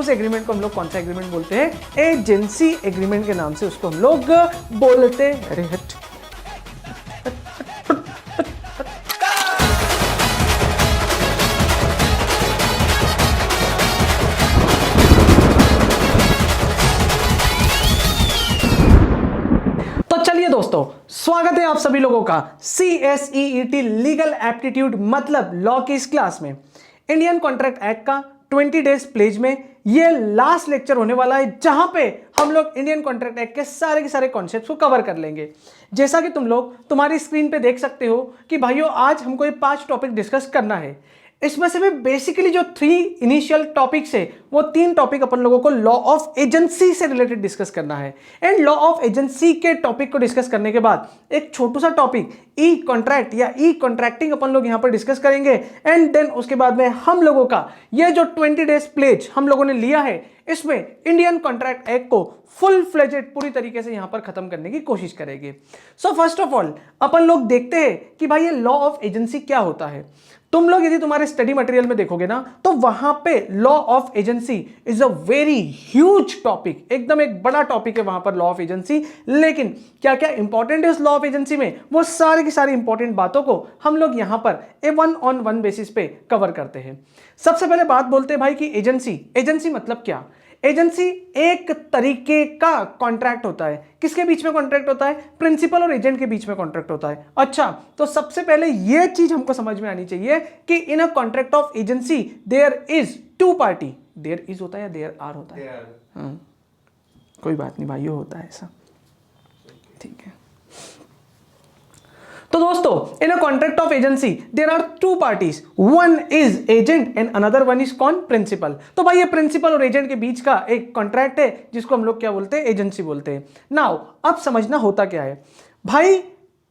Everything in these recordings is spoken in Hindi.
उस एग्रीमेंट को हम लोग कौन सा एग्रीमेंट बोलते हैं? एजेंसी एग्रीमेंट के नाम से उसको हम लोग बोलते हैं। अरे हट। चलिए दोस्तों, स्वागत है आप सभी लोगों का CSEET लीगल एप्टीट्यूड मतलब लॉ की इस क्लास में। इंडियन कॉन्ट्रैक्ट एक्ट का 20 डेज प्लेज में ये लास्ट लेक्चर होने वाला है, जहां पे हम लोग इंडियन कॉन्ट्रैक्ट एक्ट के सारे कॉन्सेप्ट्स को कवर कर लेंगे। जैसा कि तुम लोग तुम्हारी स्क्रीन पे देख सकते हो कि भाइयों आज हमको ये 5 टॉपिक डिस्कस करना है। इसमें से भी बेसिकली जो 3 इनिशियल टॉपिक्स है वो 3 टॉपिक अपन लोगों को लॉ ऑफ एजेंसी से रिलेटेड डिस्कस करना है। एंड लॉ ऑफ एजेंसी के टॉपिक को डिस्कस करने के बाद एक छोटू सा टॉपिक ई कॉन्ट्रैक्ट या ई कॉन्ट्रैक्टिंग अपन लोग यहां पर डिस्कस करेंगे। एंड देन उसके बाद में हम लोगों का ये जो 20 डेज प्लेज हम लोगों ने लिया है, इसमें इंडियन कॉन्ट्रैक्ट एक्ट को फुल फ्लेजेड पूरी तरीके से यहां पर खत्म करने की कोशिश करेंगे। सो फर्स्ट ऑफ ऑल अपन लोग देखते हैं कि भाई ये लॉ ऑफ एजेंसी क्या होता है। तुम लोग यदि तुम्हारे स्टडी मटेरियल में देखोगे ना, तो वहां पे law of agency is a very huge topic, एकदम एक बड़ा टॉपिक है वहां पर लॉ ऑफ एजेंसी। लेकिन क्या क्या इंपॉर्टेंट है उस लॉ ऑफ एजेंसी में, वो सारी की सारी इंपॉर्टेंट बातों को हम लोग यहां पर ए 1-on-1 बेसिस पे कवर करते हैं। सबसे पहले बात बोलते हैं भाई कि एजेंसी मतलब क्या। एजेंसी एक तरीके का कॉन्ट्रैक्ट होता है। किसके बीच में कॉन्ट्रैक्ट होता है? प्रिंसिपल और एजेंट के बीच में कॉन्ट्रैक्ट होता है। अच्छा, तो सबसे पहले यह चीज हमको समझ में आनी चाहिए कि in a contract of agency there is 2 party. There is होता है या देयर आर होता है? कोई बात नहीं भाइयों, होता है ऐसा, ठीक है। तो दोस्तों in a contract of agency there are 2 parties, one is agent and another one is कौन? प्रिंसिपल। तो भाई ये प्रिंसिपल और एजेंट के बीच का एक कॉन्ट्रैक्ट है जिसको हम लोग क्या बोलते हैं? एजेंसी बोलते हैं। नाउ अब समझना होता क्या है भाई,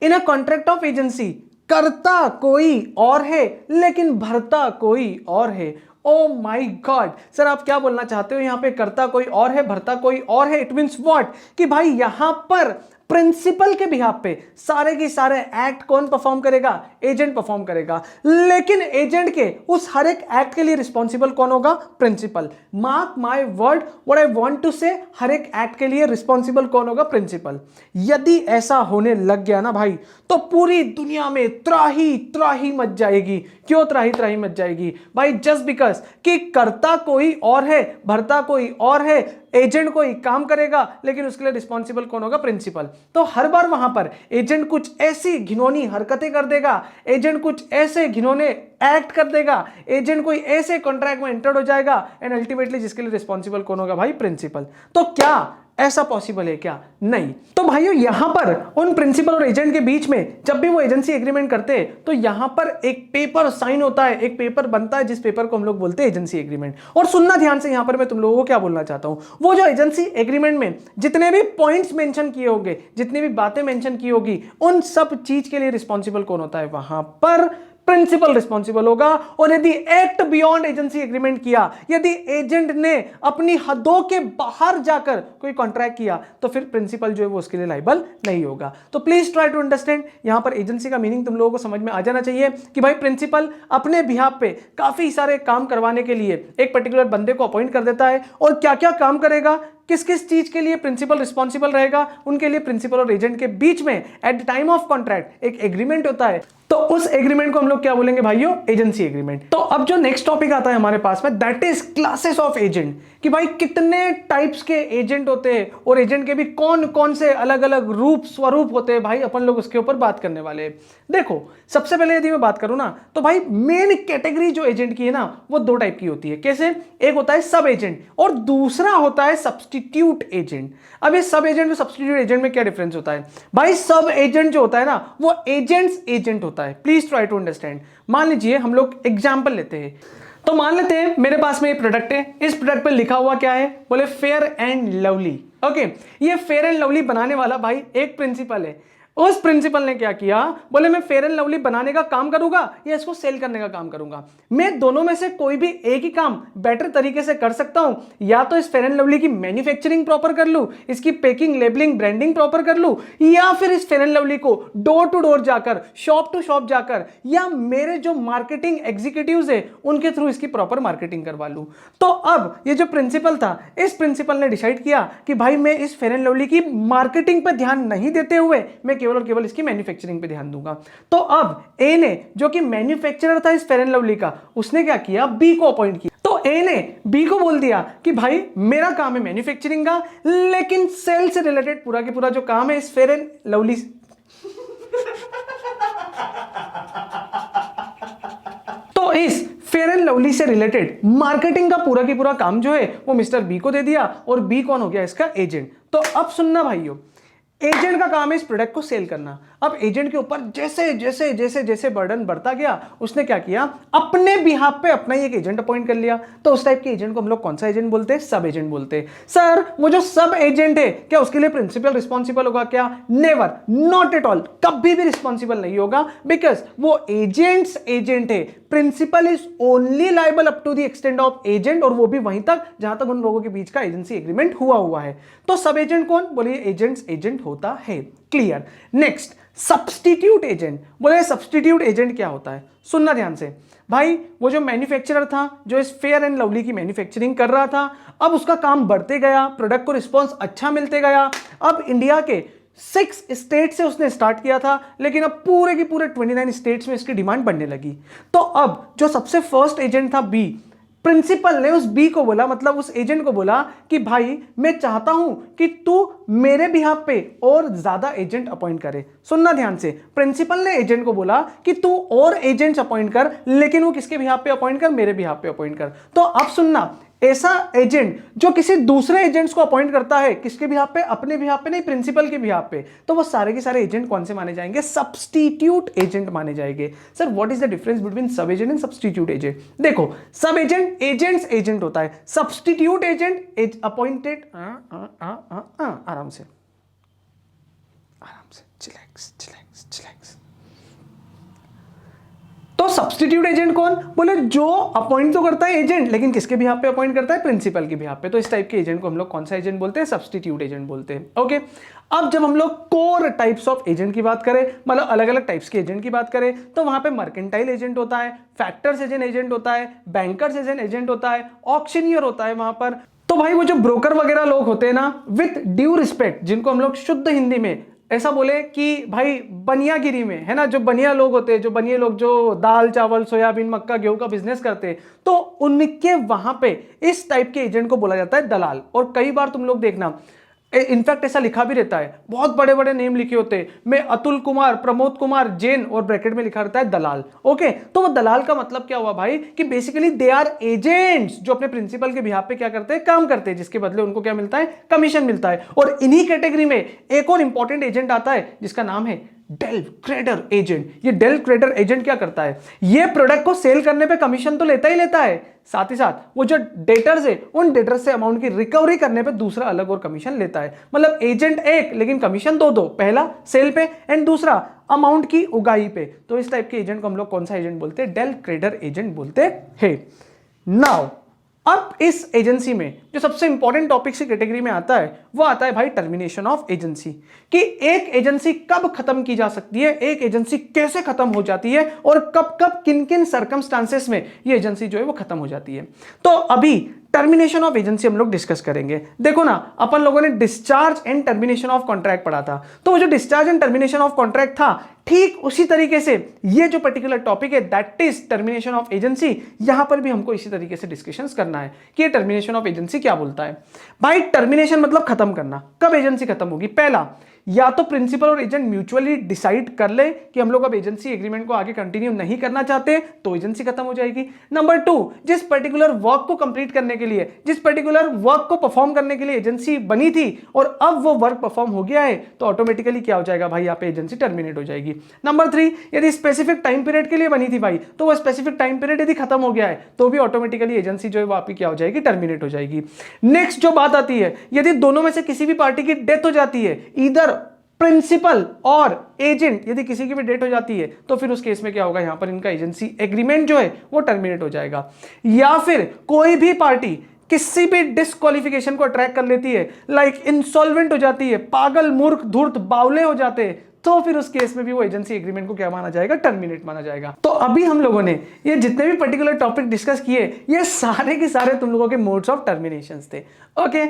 इन अ कॉन्ट्रैक्ट ऑफ एजेंसी करता कोई और है लेकिन भरता कोई और है। ओ माई गॉड सर, आप क्या बोलना चाहते हो? यहां पे करता कोई और है, भरता कोई और है। इट मीन्स व्हाट कि भाई यहां पर प्रिंसिपल के बिहाफ पे सारे के सारे एक्ट कौन परफॉर्म करेगा? एजेंट परफॉर्म करेगा। लेकिन एजेंट के उस हर एक एक्ट के लिए रिस्पॉन्सिबल कौन होगा? Principal. Mark my word, what I want to say, हर एक एक्ट के लिए रिस्पॉन्सिबल कौन होगा? प्रिंसिपल। यदि ऐसा होने लग गया ना भाई, तो पूरी दुनिया में त्राही त्राही मच जाएगी। क्यों त्राही त्राही मच जाएगी भाई? जस्ट बिकॉज कि करता कोई और है, भरता कोई और है, एजेंट कोई काम करेगा लेकिन उसके लिए रिस्पॉन्सिबल कौन होगा? प्रिंसिपल। तो हर बार वहां पर एजेंट कुछ ऐसी घिनौनी हरकतें कर देगा, एजेंट कुछ ऐसे घिनौने एक्ट कर देगा, एजेंट कोई ऐसे कॉन्ट्रैक्ट में एंटर्ड हो जाएगा एंड अल्टीमेटली जिसके लिए रिस्पॉन्सिबल कौन होगा भाई? प्रिंसिपल। तो क्या ऐसा पॉसिबल है क्या? नहीं। तो भाइयों यहां पर उन प्रिंसिपल और एजेंट के बीच में जब भी वो एजेंसी एग्रीमेंट करते हैं तो यहां पर एक पेपर साइन होता है, एक पेपर बनता है जिस पेपर को हम लोग बोलते हैं एजेंसी एग्रीमेंट। और सुनना ध्यान से, यहां पर मैं तुम लोगों को क्या बोलना चाहता हूं, वो जो एजेंसी एग्रीमेंट में जितने भी पॉइंट्स मेंशन किए होंगे, जितनी भी बातें मेंशन की होगी, उन सब चीज के लिए रिस्पॉन्सिबल कौन होता है? वहां पर प्रिंसिपल रिस्पॉन्सिबल होगा। और यदि एक्ट बियॉन्ड एजेंसी एग्रीमेंट किया, यदि एजेंट ने अपनी हदों के बाहर जाकर कोई कॉन्ट्रैक्ट किया, तो फिर प्रिंसिपल जो है वो उसके लिए लायबल नहीं होगा। तो प्लीज ट्राई टू अंडरस्टैंड, यहां पर एजेंसी का मीनिंग तुम लोगों को समझ में आ जाना चाहिए कि भाई प्रिंसिपल अपने बिहाफ पे काफी सारे काम करवाने के लिए एक पर्टिकुलर बंदे को अपॉइंट कर देता है, और क्या क्या काम करेगा, किस किस चीज के लिए प्रिंसिपल रिस्पॉन्सिबल रहेगा, उनके लिए प्रिंसिपल और एजेंट के बीच में at the time of contract एक एग्रीमेंट होता है। तो उस एग्रीमेंट को हम लोग क्या बोलेंगे भाइयों? Agency agreement. तो अब जो नेक्स्ट टॉपिक आता है हमारे पास में, that is classes of agent, कि भाई कितने टाइप्स के एजेंट होते हैं और एजेंट के भी कौन कौन से अलग अलग रूप स्वरूप होते हैं भाई, अपन लोग उसके ऊपर बात करने वाले हैं। देखो सबसे पहले यदि मैं बात करूं ना, तो भाई मेन कैटेगरी जो एजेंट की है ना, वो 2 टाइप की होती है। कैसे? एक होता है सब एजेंट और दूसरा होता है सब्सटीट्यूट एजेंट। अब ये सब एजेंट और सब्सटीट्यूट एजेंट में क्या डिफरेंस होता है भाई? सब एजेंट जो होता है ना, वो एजेंट्स एजेंट होता है। Please try to understand. मान लीजिए हम लोग एग्जांपल लेते हैं, तो मान लेते हैं मेरे पास में ये प्रोडक्ट है, इस प्रोडक्ट पे लिखा हुआ क्या है? बोले फेयर एंड लवली। ओके, ये फेयर एंड लवली बनाने वाला भाई एक प्रिंसिपल है। उस प्रिंसिपल ने क्या किया, बोले मैं फेयर एंड लवली बनाने का काम करूंगा या इसको सेल करने का काम करूंगा। मैं दोनों में से कोई भी एक ही काम बेटर तरीके से कर सकता हूं, या तो इस फेयर एंड लवली की मैन्युफैक्चरिंग प्रॉपर कर लूं, इसकी पैकिंग लेबलिंग ब्रांडिंग प्रॉपर कर लूं, या फिर इस फेयर एंड लवली को डोर टू डोर जाकर शॉप टू शॉप जाकर या मेरे जो मार्केटिंग एग्जीक्यूटिव्स है उनके थ्रू इसकी प्रॉपर मार्केटिंग करवा लूं। तो अब ये जो प्रिंसिपल था, इस प्रिंसिपल ने डिसाइड किया कि भाई मैं इस फेयर एंड लवली की मार्केटिंग पर ध्यान नहीं देते हुए मैं केवल और केवल इसकी मैन्युफैक्चरिंग पे ध्यान दूंगा। तो अब ए ने, जो कि मैन्युफैक्चरर था इस फेयर एंड लवली का, उसने क्या किया, बी को अपॉइंट किया। तो ए ने बी को बोल दिया कि भाई मेरा काम है मैन्युफैक्चरिंग का, लेकिन सेल से रिलेटेड पूरा के पूरा जो काम है इस फेयर एंड लवली तो इस फेयर एंड लवली से रिलेटेड मार्केटिंग का पूरा की पूरा काम जो है वो मिस्टर बी को दे दिया, और बी कौन हो गया, इसका एजेंट। तो अब सुनना भाइयों, एजेंट का काम है इस प्रोडक्ट को सेल करना। अब एजेंट के ऊपर जैसे जैसे जैसे जैसे बर्डन बढ़ता गया, उसने क्या किया, अपने बिहाफ पे अपना ही एक एजेंट अपॉइंट कर लिया। तो उस टाइप के एजेंट को हम लोग कौन सा एजेंट बोलते हैं, सब एजेंट बोलते हैं। सर वो जो सब एजेंट है क्या उसके लिए प्रिंसिपल रिस्पॉन्सिबल होगा क्या, नेवर, नॉट एट ऑल, कभी भी रिस्पॉन्सिबल नहीं होगा, बिकॉज वो एजेंट्स एजेंट है। Principal is only liable up to the extent of agent, और वो भी वहीं तक जहां तक उन लोगों के बीच का एजेंसी एग्रीमेंट हुआ है। तो सब एजेंट कौन, बोलिए एजेंट्स एजेंट होता है। क्लियर। Next, substitute agent. बोले सब्स्टिट्यूट एजेंट क्या होता है, सुनना ध्यान से भाई। वो जो मैन्युफैक्चरर था, जो इस फेयर एंड लवली की मैन्युफैक्चरिंग कर रहा था, अब उसका काम बढ़ते गया, प्रोडक्ट को रिस्पॉन्स अच्छा मिलते गया। अब इंडिया के 6 स्टेट से उसने स्टार्ट किया था, लेकिन अब पूरे की पूरे 29 स्टेट्स में इसकी डिमांड बढ़ने लगी। तो अब जो सबसे फर्स्ट एजेंट था बी, प्रिंसिपल ने उस बी को बोला, मतलब उस एजेंट को बोला कि भाई मैं चाहता हूं कि तू मेरे बिहाफ पे और ज्यादा एजेंट अपॉइंट करे। सुनना ध्यान से, प्रिंसिपल ने एजेंट को बोला कि तू और एजेंट्स अपॉइंट कर, लेकिन वो किसके बिहाफ पे अपॉइंट कर, मेरे बिहाफ पे अपॉइंट कर। तो अब सुनना, ऐसा एजेंट जो किसी दूसरे एजेंट्स को अपॉइंट करता है, किसके बिहाफ पे, अपने बिहाफ पे नहीं, प्रिंसिपल के बिहाफ पे, तो वो सारे के सारे एजेंट कौन से माने जाएंगे, सब्स्टिट्यूट एजेंट माने जाएंगे। Sir what is the difference between सब एजेंट एंड सब्स्टिट्यूट एजेंट। देखो, सब एजेंट एजेंट्स एजेंट होता है, सब्स्टिट्यूट एजेंट अपॉइंटेड। आराम से चिलैक्स चिलैक्स चिलैक्स। तो सब्स्टिट्यूट एजेंट कौन, बोले जो अपॉइंट तो करता है एजेंट, लेकिन किसके बिहाफ पे अपॉइंट करता है, प्रिंसिपल के बिहाफ पे। तो इस टाइप के एजेंट को हम लोग कौन सा एजेंट बोलते हैं, सब्स्टिट्यूट एजेंट बोलते हैं। ओके, अब जब हम लोग कोर टाइप्स ऑफ एजेंट की बात करें, मतलब अलग अलग टाइप्स के एजेंट की बात करें, तो वहां पे मर्केंटाइल एजेंट होता है, फैक्टर्स एजेंट होता है, बैंकर्स एजेंट होता है, ऑक्शनियर होता है वहां पर। तो भाई वो जो ब्रोकर वगैरह लोग होते हैं ना, विथ ड्यू रिस्पेक्ट, जिनको हम लोग शुद्ध हिंदी में ऐसा बोले कि भाई बनियागिरी में है ना, जो बनिया लोग होते हैं, जो बनिया लोग जो दाल चावल सोयाबीन मक्का गेहूं का बिजनेस करते हैं, तो उनके वहां पे इस टाइप के एजेंट को बोला जाता है दलाल। और कई बार तुम लोग देखना, इनफैक्ट ऐसा लिखा भी रहता है, बहुत बड़े बड़े नेम लिखे होते हैं, मैं अतुल कुमार, प्रमोद कुमार जैन, और ब्रैकेट में लिखा रहता है दलाल। ओके, तो वो दलाल का मतलब क्या हुआ भाई, कि बेसिकली दे आर एजेंट्स जो अपने प्रिंसिपल के बिहाफ पे क्या करते हैं, काम करते हैं, जिसके बदले उनको क्या मिलता है, कमीशन मिलता है। और इन्हीं कैटेगरी में एक और इंपॉर्टेंट एजेंट आता है जिसका नाम है डेल क्रेडर एजेंट। ये डेल क्रेडर एजेंट क्या करता है, ये प्रोडक्ट को सेल करने पे कमीशन तो लेता ही लेता है, साथ ही साथ वो जो डेटर्स है उन डेटर्स से अमाउंट की रिकवरी करने पे दूसरा अलग और कमीशन लेता है। मतलब एजेंट एक, लेकिन कमीशन दो, पहला सेल पे एंड दूसरा अमाउंट की उगाही पे। तो इस टाइप के एजेंट को हम लोग कौन सा एजेंट बोलते हैं, डेल क्रेडर एजेंट बोलते हैं। नाउ अब इस एजेंसी में जो सबसे इंपॉर्टेंट टॉपिक की कैटेगरी में आता है वो आता है भाई टर्मिनेशन ऑफ एजेंसी, कि एक एजेंसी कब खत्म की जा सकती है, एक एजेंसी कैसे खत्म हो जाती है, और कब कब किन किन सर्कमस्टांसेस में ये एजेंसी जो है वो खत्म हो जाती है। तो अभी टर्मिनेशन ऑफ एजेंसी हम लोग डिस्कस करेंगे। देखो ना, अपन लोगों ने discharge and termination of contract पढ़ा था, तो वो जो discharge and termination of contract था, ठीक उसी तरीके से ये जो पर्टिकुलर टॉपिक है that is termination of agency, यहां पर भी हमको इसी तरीके से डिस्कशंस करना है कि ये टर्मिनेशन ऑफ एजेंसी क्या बोलता है। भाई टर्मिनेशन मतलब खत्म करना। कब एजेंसी खत्म होगी, पहला या तो प्रिंसिपल और एजेंट म्यूचुअली डिसाइड कर ले कि हम लोग अब एजेंसी एग्रीमेंट को आगे कंटिन्यू नहीं करना चाहते, तो एजेंसी खत्म हो जाएगी। नंबर 2, जिस पर्टिकुलर वर्क को कंप्लीट करने के लिए, जिस पर्टिकुलर वर्क को परफॉर्म करने के लिए एजेंसी बनी थी और अब वो वर्क परफॉर्म हो गया है, तो ऑटोमेटिकली क्या हो जाएगा भाई, यहाँ पे एजेंसी टर्मिनेट हो जाएगी। नंबर 3, यदि स्पेसिफिक टाइम पीरियड के लिए बनी थी भाई, तो वो स्पेसिफिक टाइम पीरियड यदि खत्म हो गया है तो भी ऑटोमेटिकली एजेंसी जो है वो आपकी क्या हो जाएगी, टर्मिनेट हो जाएगी। नेक्स्ट जो बात आती है, यदि दोनों में से किसी भी पार्टी की डेथ हो जाती है, इधर प्रिंसिपल और एजेंट यदि किसी की भी डेट हो जाती है तो फिर उस केस में क्या होगा, यहां पर इनका एजेंसी एग्रीमेंट जो है वो टर्मिनेट हो जाएगा। या फिर कोई भी पार्टी किसी भी डिस्क्वालिफिकेशन को अट्रैक्ट कर लेती है, लाइक इंसॉल्वेंट हो जाती है, पागल मूर्ख धूर्त बावले हो जाते हैं, तो फिर उस केस में भी वो एजेंसी एग्रीमेंट को क्या माना जाएगा, टर्मिनेट माना जाएगा। तो अभी हम लोगों ने ये जितने भी पर्टिकुलर टॉपिक डिस्कस किए ये सारे के सारे तुम लोगों के मोड्स ऑफ टर्मिनेशन थे। ओके,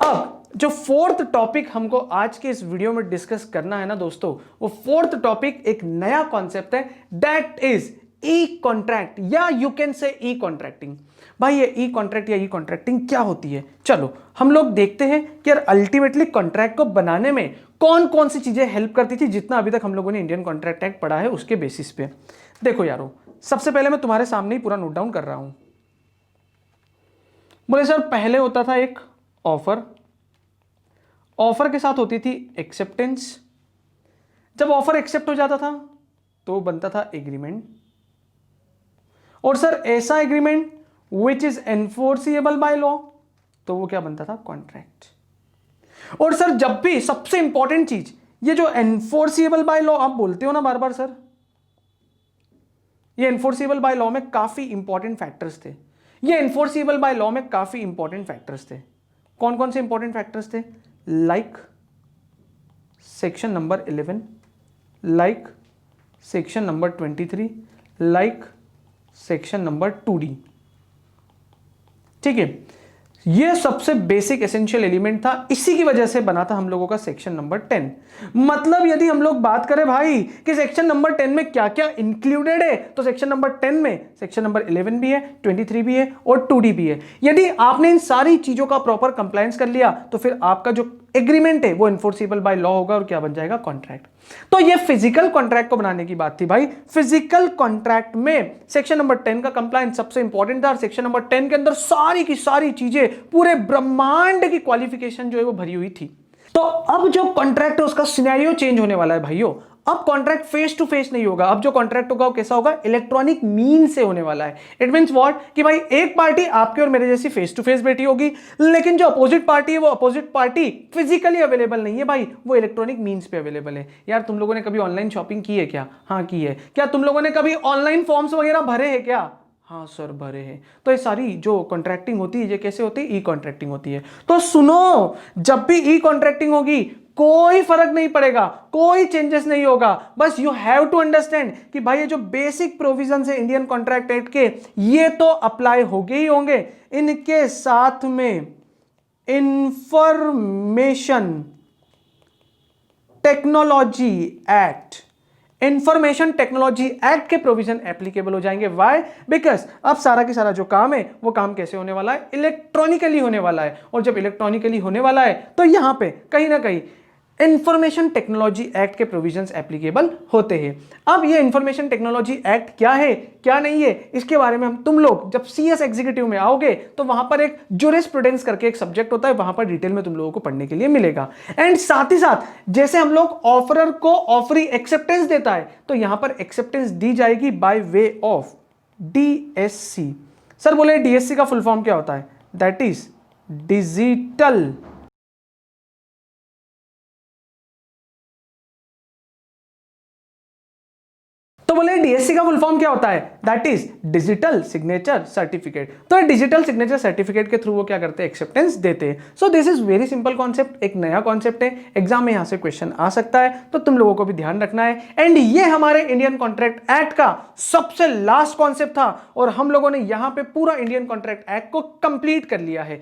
अब जो फोर्थ टॉपिक हमको आज के इस वीडियो में डिस्कस करना है ना दोस्तों, वो फोर्थ टॉपिक एक नया कॉन्सेप्ट है, दैट इज ई कॉन्ट्रैक्ट या you can say E contracting. भाई ये ई कॉन्ट्रैक्ट या ई कॉन्ट्रैक्टिंग क्या होती है, चलो हम लोग देखते हैं कि यार अल्टीमेटली कॉन्ट्रैक्ट को बनाने में कौन कौन सी चीजें हेल्प करती थी, जितना अभी तक हम लोगों ने इंडियन कॉन्ट्रैक्ट एक्ट पढ़ा है उसके बेसिस पे। देखो यारो, सबसे पहले मैं तुम्हारे सामने ही पूरा नोट डाउन कर रहा हूं। बोले सर पहले होता था एक ऑफर, ऑफर के साथ होती थी एक्सेप्टेंस, जब ऑफर एक्सेप्ट हो जाता था तो बनता था एग्रीमेंट, और सर ऐसा agreement which is enforceable by law तो वो क्या बनता था, कॉन्ट्रैक्ट। और सर जब भी सबसे इंपॉर्टेंट चीज, ये जो एनफोर्सिएबल बाय लॉ आप बोलते हो ना बार बार सर, ये एनफोर्सिएबल बाय लॉ में काफी इंपॉर्टेंट फैक्टर्स थे, ये एनफोर्सिएबल बाय लॉ में काफी इंपॉर्टेंट फैक्टर्स थे। कौन कौन से इंपॉर्टेंट फैक्टर्स थे, like section number 11, like section number 23, like section number 2D। ठीक है, ये सबसे बेसिक एसेंशियल एलिमेंट था, इसी की वजह से बना था हम लोगों का सेक्शन नंबर 10। मतलब यदि हम लोग बात करें भाई कि सेक्शन नंबर 10 में क्या क्या इंक्लूडेड है, तो सेक्शन नंबर 10 में सेक्शन नंबर 11 भी है, 23 भी है और 2D भी है। यदि आपने इन सारी चीजों का प्रॉपर कंप्लायंस कर लिया तो फिर आपका जो एग्रीमेंट है वो एनफोर्सिबल बाय लॉ होगा और क्या बन जाएगा, कॉन्ट्रैक्ट। तो ये फिजिकल कॉन्ट्रैक्ट को बनाने की बात थी भाई। फिजिकल कॉन्ट्रैक्ट में सेक्शन नंबर 10 का कंप्लायंस सबसे इंपॉर्टेंट था, और सेक्शन नंबर 10 के अंदर सारी की सारी चीजें, पूरे ब्रह्मांड की क्वालिफिकेशन जो है वो भरी हुई थी। तो अब जो कॉन्ट्रैक्ट है उसका सिनेरियो चेंज होने वाला है भाइयों। अब कॉन्ट्रैक्ट फेस टू फेस नहीं होगा, अब जो कॉन्ट्रैक्ट होगा वो कैसा होगा, इलेक्ट्रॉनिक मीन से होने वाला है। इट मींस व्हाट, कि भाई एक पार्टी आपके और मेरे जैसी फेस टू फेस बैठी होगी, लेकिन जो अपोजिट पार्टी है वो अपोजिट पार्टी फिजिकली अवेलेबल नहीं है भाई, वो इलेक्ट्रॉनिक मीन्स पे अवेलेबल है। यार तुम लोगों ने कभी ऑनलाइन शॉपिंग की है क्या, हाँ की है। क्या तुम लोगों ने कभी ऑनलाइन फॉर्म्स वगैरह भरे हैं क्या, हाँ सर भरे हैं। तो ये सारी जो कॉन्ट्रैक्टिंग होती है ये कैसे होती है, ई कॉन्ट्रैक्टिंग होती है। तो सुनो, जब भी ई कॉन्ट्रैक्टिंग होगी कोई फर्क नहीं पड़ेगा, कोई चेंजेस नहीं होगा, बस यू हैव टू अंडरस्टैंड कि भाई ये जो बेसिक प्रोविजन है इंडियन कॉन्ट्रैक्ट एक्ट के ये तो अप्लाई होंगे ही होंगे, इनके साथ में information technology act, information technology act के प्रोविजन एप्लीकेबल हो जाएंगे। व्हाई, बिकॉज अब सारा की सारा जो काम है वो काम कैसे होने वाला है, इलेक्ट्रॉनिकली होने वाला है। और जब इलेक्ट्रॉनिकली होने वाला है तो यहां पे कहीं ना कहीं इंफॉर्मेशन टेक्नोलॉजी एक्ट के प्रोविजंस एप्लीकेबल होते हैं। अब ये इंफॉर्मेशन टेक्नोलॉजी एक्ट क्या है क्या नहीं है, इसके बारे में हम तुम लोग जब सीएस एग्जीक्यूटिव में आओगे तो वहां पर एक ज्यूरिस्प्रूडेंस करके एक सब्जेक्ट होता है, वहां पर डिटेल में तुम लोगों को पढ़ने के लिए मिलेगा। एंड साथ ही साथ जैसे हम लोग ऑफरर को ऑफरी एक्सेप्टेंस देता है तो यहां पर एक्सेप्टेंस दी जाएगी by way of DSC. Sir बोले डीएससी का फुल फॉर्म क्या होता है, दैट इज डिजिटल तो बोले डीएससी का फुल फॉर्म क्या होता है, that is digital signature certificate. तो डिजिटल सिग्नेचर सर्टिफिकेट के थ्रू वो क्या करते हैं, एक्सेप्टेंस देते हैं। So this is very simple concept, एक नया कॉन्सेप्ट है, एग्जाम में यहां से क्वेश्चन आ सकता है, तो तुम लोगों को भी ध्यान रखना है। एंड ये हमारे इंडियन कॉन्ट्रैक्ट एक्ट का सबसे लास्ट कॉन्सेप्ट था और हम लोगों ने यहां पे पूरा इंडियन कॉन्ट्रैक्ट एक्ट को कंप्लीट कर लिया है।